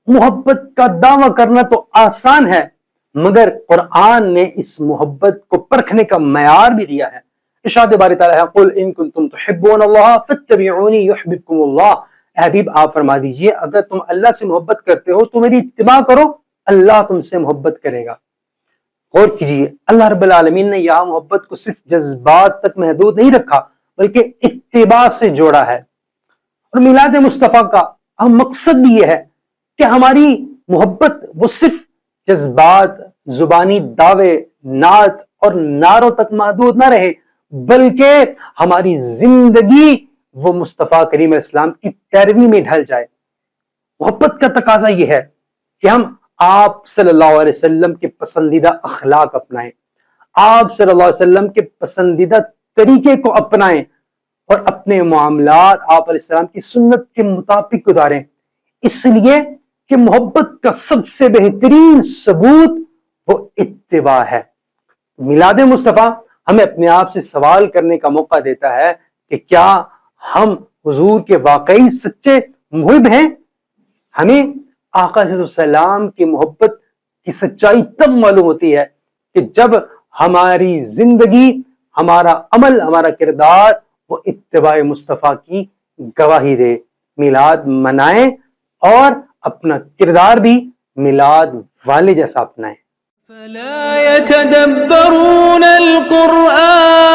محبت کا دعویٰ کرنا تو آسان ہے، مگر قرآن نے اس محبت کو پرکھنے کا معیار بھی دیا ہے۔ ارشاد باری تعالیٰ ہے قل ان کنتم تحبون اللہ فاتبعونی یحببکم اللہ، اے حبیب آپ فرما دیجئے اگر تم اللہ سے محبت کرتے ہو تو میری اتباع کرو، اللہ تم سے محبت کرے گا۔ غور کیجئے، اللہ رب العالمین نے یہاں محبت کو صرف جذبات تک محدود نہیں رکھا بلکہ اتباع سے جوڑا ہے۔ اور میلاد مصطفیٰ کا اہم مقصد بھی یہ ہے کہ ہماری محبت وہ صرف جذبات، زبانی دعوے، نعت اور نعروں تک محدود نہ رہے، بلکہ ہماری زندگی وہ مصطفیٰ کریم علیہ السلام کی پیروی میں ڈھل جائے۔ محبت کا تقاضا یہ ہے کہ ہم آپ صلی اللہ علیہ وسلم کے پسندیدہ اخلاق اپنائیں، آپ صلی اللہ علیہ وسلم کے پسندیدہ طریقے کو اپنائیں اور اپنے معاملات آپ علیہ السلام کی سنت کے مطابق گزاریں، اس لیے کہ محبت کا سب سے بہترین ثبوت وہ اتباع ہے۔ میلاد مصطفیٰ ہمیں اپنے آپ سے سوال کرنے کا موقع دیتا ہے کہ کیا ہم حضور کے واقعی سچے محب ہیں؟ ہمیں آقا صلی اللہ علیہ وسلم کی محبت کی سچائی تب معلوم ہوتی ہے کہ جب ہماری زندگی، ہمارا عمل، ہمارا کردار وہ اتباع مصطفیٰ کی گواہی دے۔ میلاد منائیں اور اپنا کردار بھی میلاد والے جیسا اپنائیں۔ فلا يتدبرون القرآن